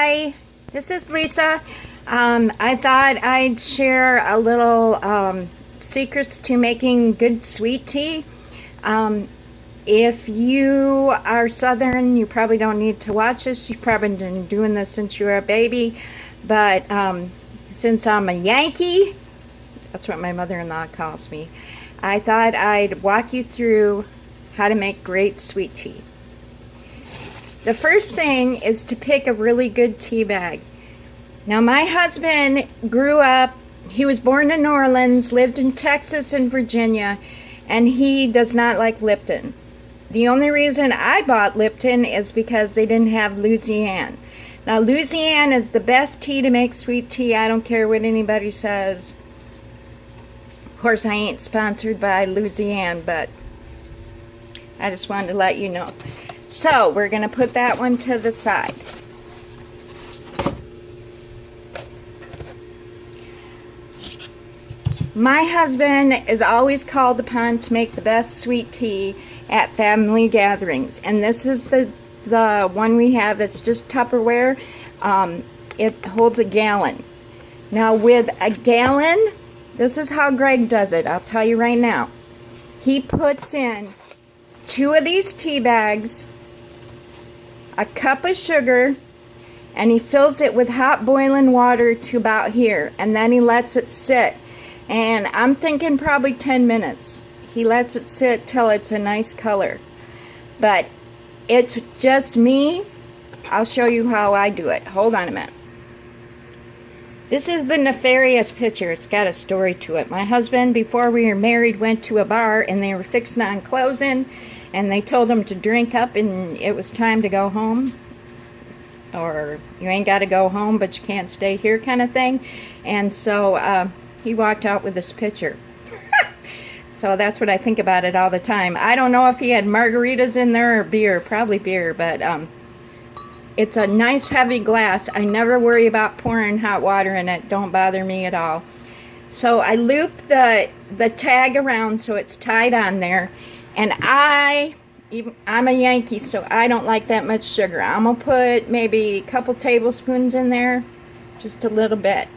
Hi, this is Lisa. I thought I'd share a little secrets to making good sweet tea. If you are Southern, you probably don't need to watch this. You've probably been doing this since you were a baby. But since I'm a Yankee, that's what my mother-in-law calls me, I thought I'd walk you through how to make great sweet tea. The first thing is to pick a really good tea bag. Now, my husband grew up, he was born in New Orleans, lived in Texas and Virginia, and he does not like Lipton. The only reason I bought Lipton is because they didn't have Louisiana. Now, Louisiana is the best tea to make sweet tea. I don't care what anybody says. Of course, I ain't sponsored by Louisiana, but I just wanted to let you know. So, we're going to put that one to the side. My husband is always called upon to make the best sweet tea at family gatherings. And this is the one we have. It's just Tupperware. It holds a gallon. Now, with a gallon, this is how Greg does it. I'll tell you right now. He puts in 2 of these tea bags, a cup of sugar, and he fills it with hot boiling water to about here, and then he lets it sit. And I'm thinking probably 10 minutes. He lets it sit till it's a nice color. But it's just me. I'll show you how I do it. Hold on a minute. This is the nefarious picture. It's got a story to it. My husband, before we were married, went to a bar and they were fixing on closing, and they told him to drink up and it was time to go home. Or you ain't got to go home, but you can't stay here kind of thing. And so he walked out with this pitcher. So that's what I think about it all the time. I don't know if he had margaritas in there or beer. Probably beer, but it's a nice heavy glass. I never worry about pouring hot water in it. Don't bother me at all. So I loop the tag around so it's tied on there. And I'm a Yankee, so I don't like that much sugar. I'm going to put maybe a couple tablespoons in there, just a little bit.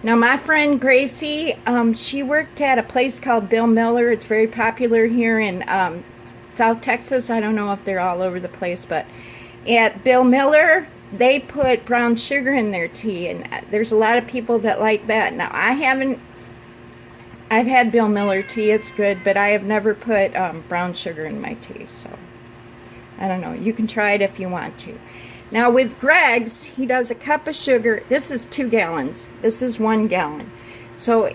Now, my friend Gracie, she worked at a place called Bill Miller. It's very popular here in South Texas. I don't know if they're all over the place, but at Bill Miller, they put brown sugar in their tea, and there's a lot of people that like that. Now, I've had Bill Miller tea, it's good, but I have never put brown sugar in my tea, so I don't know. You can try it if you want to. Now with Greg's, he does a cup of sugar. This is 2 gallons. This is 1 gallon. So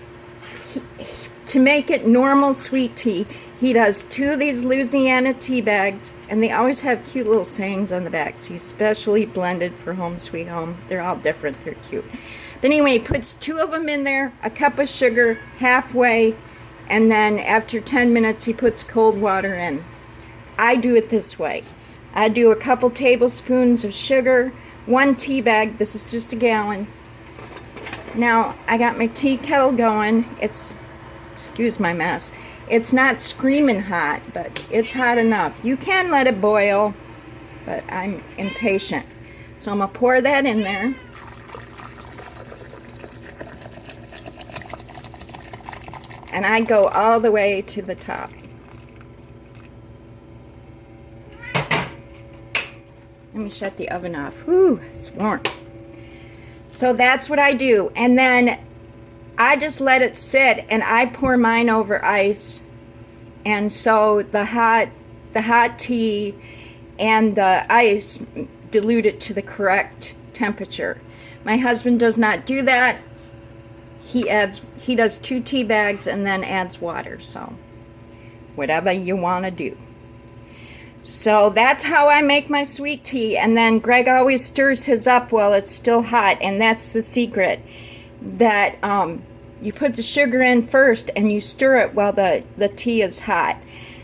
to make it normal sweet tea, he does 2 of these Louisiana tea bags, and they always have cute little sayings on the backs. He's specially blended for home sweet home. They're all different. They're cute. But anyway, he puts 2 of them in there, a cup of sugar, halfway, and then after 10 minutes, he puts cold water in. I do it this way. I do a couple tablespoons of sugar, 1 tea bag. This is just a gallon. Now, I got my tea kettle going. Excuse my mess. It's not screaming hot, but it's hot enough. You can let it boil, but I'm impatient. So I'm going to pour that in there. And I go all the way to the top. Let me shut the oven off. Whew, it's warm. So that's what I do. And then I just let it sit, and I pour mine over ice. And so the hot tea and the ice dilute it to the correct temperature. My husband does not do that. He does 2 tea bags and then adds water. So whatever you want to do. So that's how I make my sweet tea. And then Greg always stirs his up while it's still hot. And that's the secret. That you put the sugar in first and you stir it while the tea is hot.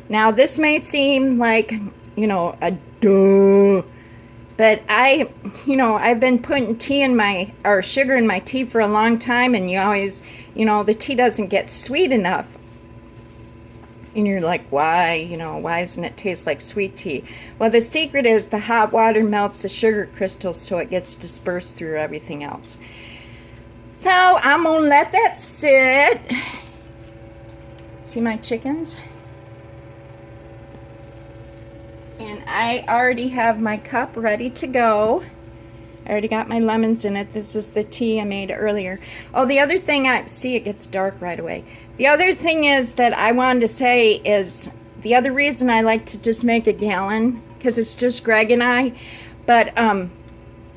Now this may seem like, a duh. But I've been putting sugar in my tea for a long time. And you always, the tea doesn't get sweet enough. And you're like, why? You know, why doesn't it taste like sweet tea? Well, the secret is the hot water melts the sugar crystals so it gets dispersed through everything else. So I'm going to let that sit. See my chickens? And I already have my cup ready to go. I already got my lemons in it. This is the tea I made earlier. Oh, the other thing see, it gets dark right away. The other thing is that I wanted to say is the other reason I like to just make a gallon, because it's just Greg and I, but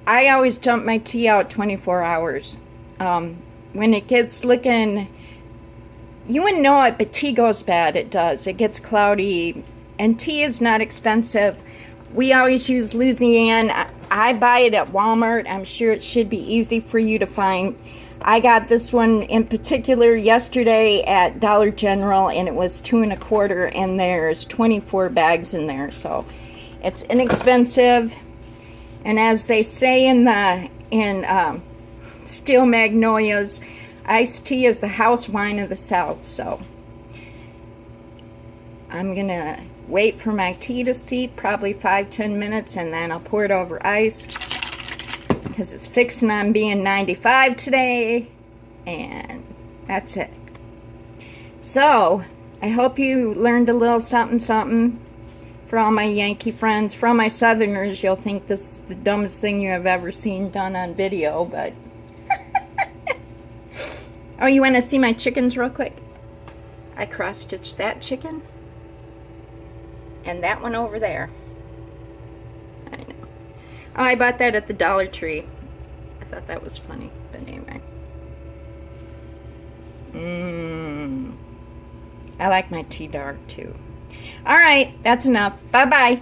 I always dump my tea out 24 hours. When it gets looking, you wouldn't know it, but tea goes bad. It does. It gets cloudy, and tea is not expensive. We always use Louisiana. I buy it at Walmart. I'm sure it should be easy for you to find. I got this one in particular yesterday at Dollar General, and it was $2.25, and there's 24 bags in there, so it's inexpensive. And as they say in Steel Magnolias, iced tea is the house wine of the South. So I'm gonna wait for my tea to steep, probably 5-10 minutes, and then I'll pour it over ice, because it's fixing on being 95 today, and that's it. So I hope you learned a little something. For all my Yankee friends, for all my Southerners, you'll think this is the dumbest thing you have ever seen done on video, but oh, you want to see my chickens real quick? I cross-stitched that chicken and that one over there. I know. Oh, I bought that at the Dollar Tree. I thought that was funny, but anyway. I like my tea dark too. All right, that's enough. Bye-bye.